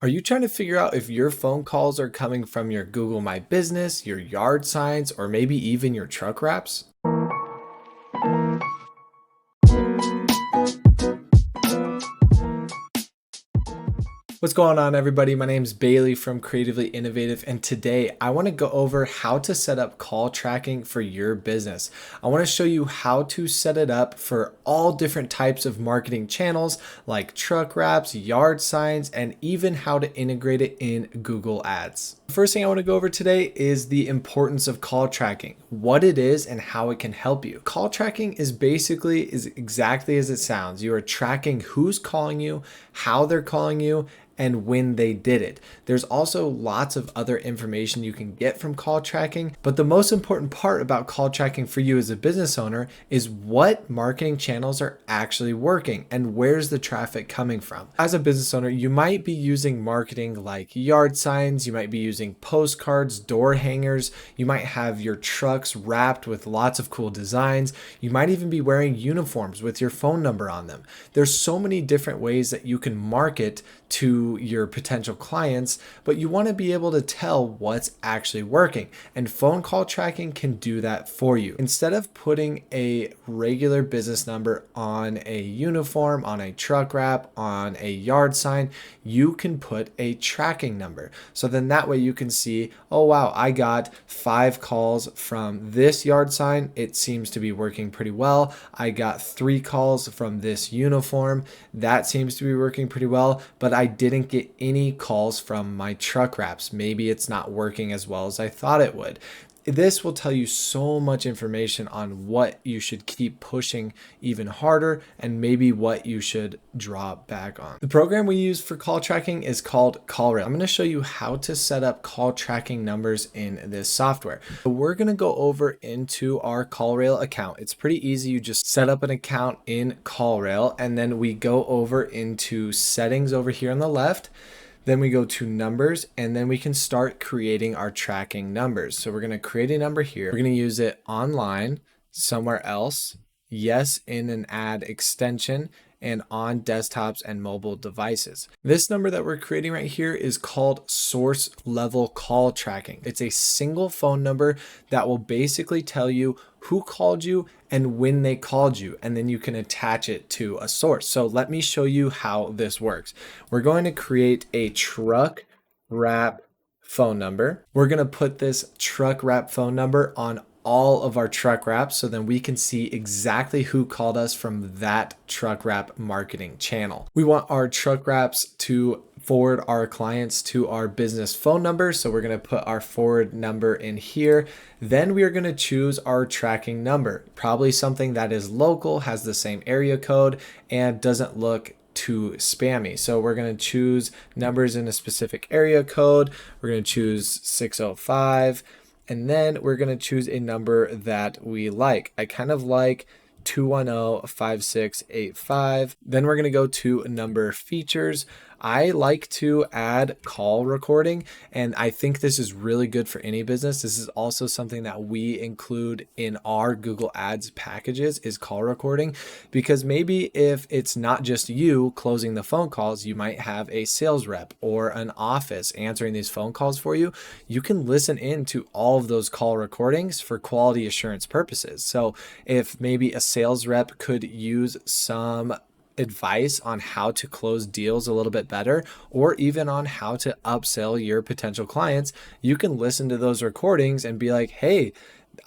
Are you trying to figure out if your phone calls are coming from your Google My Business, your yard signs, or maybe even your truck wraps? What's going on, everybody? My name is Bailey from Creatively Innovative, and today I want to go over how to set up call tracking for your business. I want to show you how to set it up for all different types of marketing channels like truck wraps, yard signs, and even how to integrate it in Google Ads. The first thing I want to go over today is the importance of call tracking, what it is and how it can help you. Call tracking is exactly as it sounds. You are tracking who's calling you, how they're calling you, and when they did it. There's also lots of other information you can get from call tracking, but the most important part about call tracking for you as a business owner is what marketing channels are actually working and where's the traffic coming from. As a business owner, you might be using marketing like yard signs, you might be using postcards, door hangers, you might have your trucks wrapped with lots of cool designs, you might even be wearing uniforms with your phone number on them. There's so many different ways that you can market to your potential clients, but you want to be able to tell what's actually working. And phone call tracking can do that for you. Instead of putting a regular business number on a uniform, on a truck wrap, on a yard sign, you can put a tracking number. So then that way you can see, oh wow, I got 5 calls from this yard sign. It seems to be working pretty well. I got 3 calls from this uniform. That seems to be working pretty well, but I didn't get any calls from my truck wraps. Maybe it's not working as well as I thought it would. This will tell you so much information on what you should keep pushing even harder and maybe what you should drop back on. The program we use for call tracking is called CallRail. I'm going to show you how to set up call tracking numbers in this software. So we're going to go over into our CallRail account. It's pretty easy. You just set up an account in CallRail and then we go over into settings over here on the left. Then we go to numbers and then we can start creating our tracking numbers. So we're going to create a number here. We're going to use it online, somewhere else, yes, in an ad extension, and on desktops and mobile devices. This number that we're creating right here is called source level call tracking. It's a single phone number that will basically tell you who called you and when they called you, and then you can attach it to a source. So let me show you how this works. We're going to create a truck wrap phone number. We're going to put this truck wrap phone number on all of our truck wraps so then we can see exactly who called us from that truck wrap marketing channel. We want our truck wraps to forward our clients to our business phone number. So we're going to put our forward number in here. Then we are going to choose our tracking number, probably something that is local, has the same area code, and doesn't look too spammy. So we're going to choose numbers in a specific area code. We're going to choose 605. And then we're going to choose a number that we like. I kind of like 210-5685. Then we're going to go to number features. I like to add call recording, and I think this is really good for any business. This is also something that we include in our Google Ads packages is call recording, because maybe if it's not just you closing the phone calls, you might have a sales rep or an office answering these phone calls for you. You can listen in to all of those call recordings for quality assurance purposes. So if maybe a sales rep could use some advice on how to close deals a little bit better, or even on how to upsell your potential clients, you can listen to those recordings and be like, hey,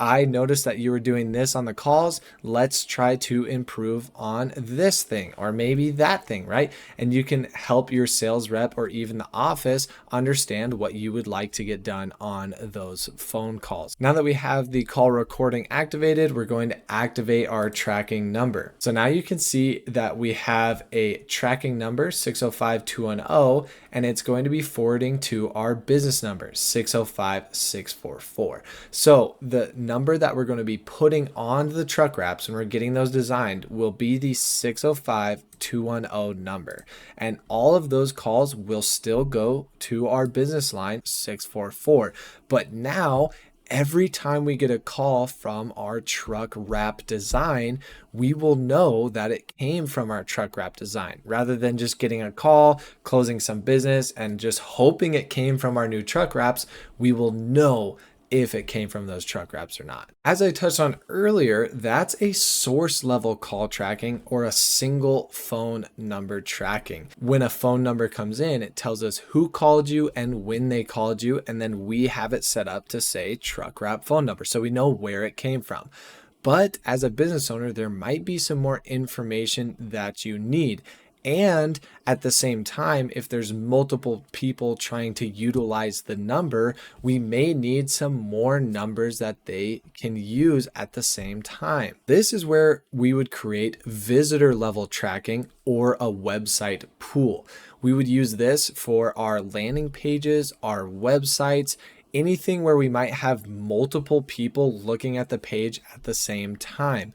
I noticed that you were doing this on the calls. Let's try to improve on this thing or maybe that thing, right? And you can help your sales rep or even the office understand what you would like to get done on those phone calls. Now that we have the call recording activated, we're going to activate our tracking number. So now you can see that we have a tracking number 605210, and it's going to be forwarding to our business number 605644. So the number that we're going to be putting on the truck wraps when we're getting those designed will be the 605210 number. And all of those calls will still go to our business line 644. But now every time we get a call from our truck wrap design, we will know that it came from our truck wrap design rather than just getting a call, closing some business, and just hoping it came from our new truck wraps. We will know if it came from those truck wraps or not. As I touched on earlier, that's a source level call tracking or a single phone number tracking. When a phone number comes in, it tells us who called you and when they called you, and then we have it set up to say truck wrap phone number, so we know where it came from. But as a business owner, there might be some more information that you need. And at the same time, if there's multiple people trying to utilize the number, we may need some more numbers that they can use at the same time. This is where we would create visitor level tracking or a website pool. We would use this for our landing pages, our websites, anything where we might have multiple people looking at the page at the same time.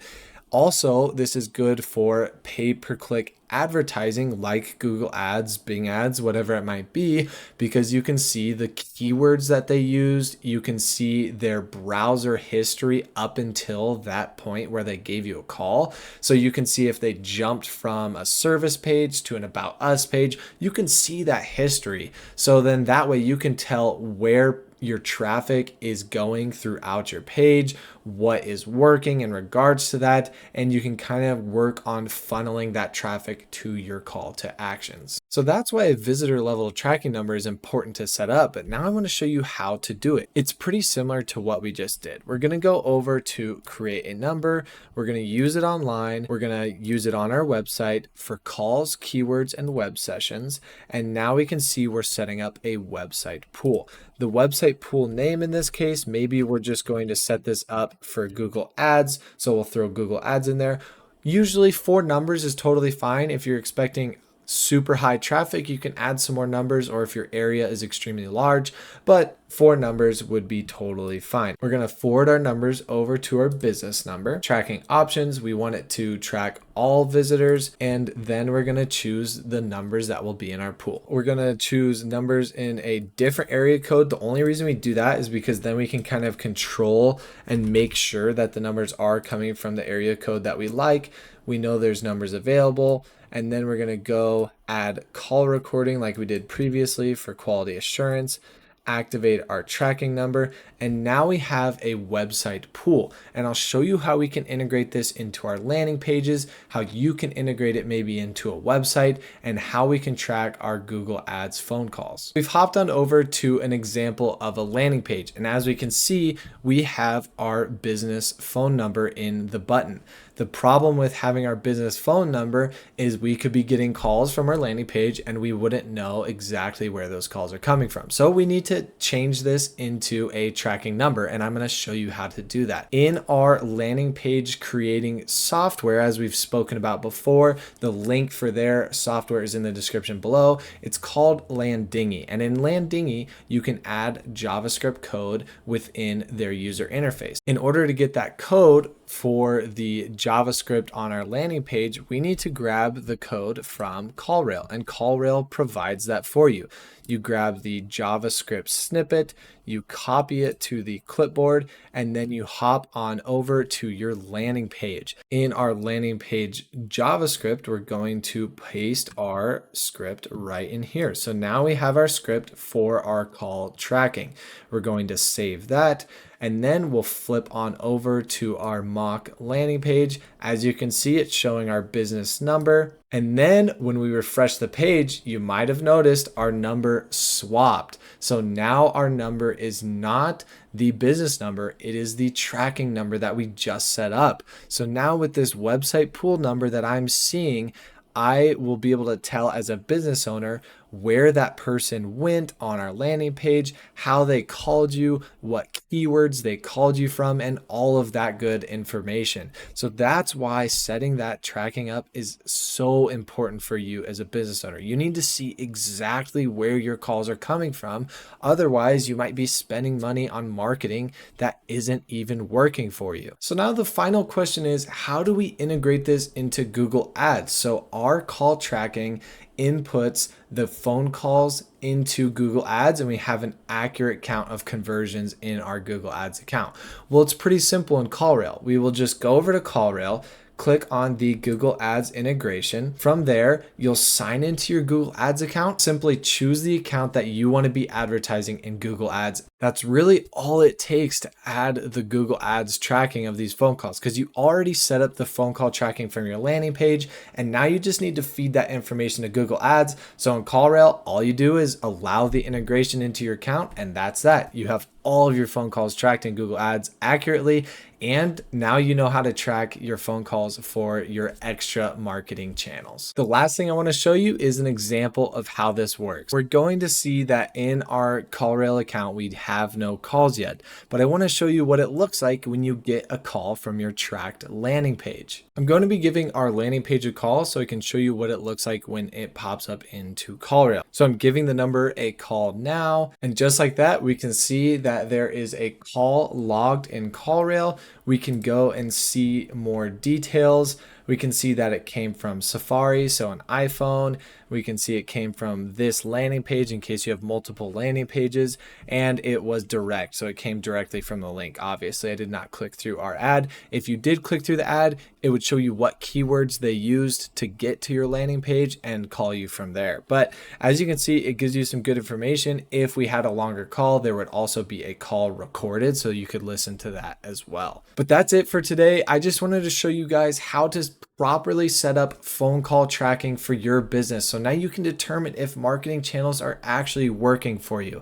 Also, this is good for pay-per-click advertising like Google Ads, Bing Ads, whatever it might be, because you can see the keywords that they used. You can see their browser history up until that point where they gave you a call. So you can see if they jumped from a service page to an About Us page. You can see that history. So then that way you can tell where your traffic is going throughout your page, what is working in regards to that, and you can kind of work on funneling that traffic to your call to actions. So that's why a visitor level tracking number is important to set up, but now I want to show you how to do it. It's pretty similar to what we just did. We're going to go over to create a number. We're going to use it online. We're going to use it on our website for calls, keywords, and web sessions. And now we can see we're setting up a website pool. The website pool name in this case, maybe we're just going to set this up for Google Ads. So we'll throw Google Ads in there. Usually 4 numbers is totally fine. If you're expecting super high traffic, you can add some more numbers, or if your area is extremely large, but 4 numbers would be totally fine. We're going to forward our numbers over to our business number. Tracking options, we want it to track all visitors, and then we're going to choose the numbers that will be in our pool. We're going to choose numbers in a different area code. The only reason we do that is because then we can kind of control and make sure that the numbers are coming from the area code that we like. We know there's numbers available. And then we're going to go add call recording like we did previously for quality assurance, activate our tracking number, and now we have a website pool. And I'll show you how we can integrate this into our landing pages, how you can integrate it maybe into a website, and how we can track our Google Ads phone calls. We've hopped on over to an example of a landing page. And as we can see, we have our business phone number in the button. The problem with having our business phone number is we could be getting calls from our landing page and we wouldn't know exactly where those calls are coming from. So we need to change this into a tracking number, and I'm going to show you how to do that. In our landing page creating software, as we've spoken about before, the link for their software is in the description below. It's called Landingy, and in Landingy, you can add JavaScript code within their user interface. In order to get that code for the JavaScript on our landing page, we need to grab the code from CallRail, and CallRail provides that for you. You grab the JavaScript snippet, you copy it to the clipboard, and then you hop on over to your landing page. In our landing page JavaScript, we're going to paste our script right in here. So now we have our script for our call tracking. We're going to save that, and then we'll flip on over to our mock landing page. As you can see, it's showing our business number. And then when we refresh the page, you might have noticed our number swapped. So now our number is not the business number, it is the tracking number that we just set up. So now with this website pool number that I'm seeing, I will be able to tell as a business owner where that person went on our landing page, how they called you, what keywords they called you from, and all of that good information. So that's why setting that tracking up is so important for you as a business owner. You need to see exactly where your calls are coming from. Otherwise, you might be spending money on marketing that isn't even working for you. So now the final question is, how do we integrate this into Google Ads? So our call tracking inputs the phone calls into Google Ads, and we have an accurate count of conversions in our Google Ads account. Well, it's pretty simple in CallRail. We will just go over to CallRail, click on the Google Ads integration. From there, you'll sign into your Google Ads account. Simply choose the account that you want to be advertising in Google Ads. That's really all it takes to add the Google Ads tracking of these phone calls, because you already set up the phone call tracking from your landing page, and now you just need to feed that information to Google Ads. So in CallRail, all you do is allow the integration into your account, and that's that. You have all of your phone calls tracked in Google Ads accurately, and now you know how to track your phone calls for your extra marketing channels. The last thing I want to show you is an example of how this works. We're going to see that in our CallRail account, we have no calls yet, but I want to show you what it looks like when you get a call from your tracked landing page. I'm going to be giving our landing page a call so I can show you what it looks like when it pops up into CallRail. So I'm giving the number a call now, and just like that, we can see that there is a call logged in CallRail. We can go and see more details. We can see that it came from Safari, so an iPhone. We can see it came from this landing page in case you have multiple landing pages, and it was direct, so it came directly from the link. Obviously, I did not click through our ad. If you did click through the ad, it would show you what keywords they used to get to your landing page and call you from there. But as you can see, it gives you some good information. If we had a longer call, there would also be a call recorded, so you could listen to that as well. But that's it for today. I just wanted to show you guys how to properly set up phone call tracking for your business. So now you can determine if marketing channels are actually working for you.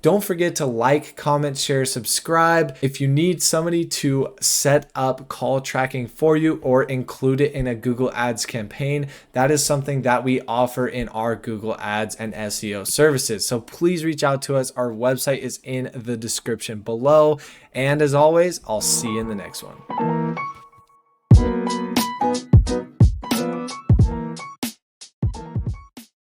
Don't forget to like, comment, share, subscribe. If you need somebody to set up call tracking for you or include it in a Google Ads campaign, that is something that we offer in our Google Ads and SEO services. So please reach out to us. Our website is in the description below. And as always, I'll see you in the next one.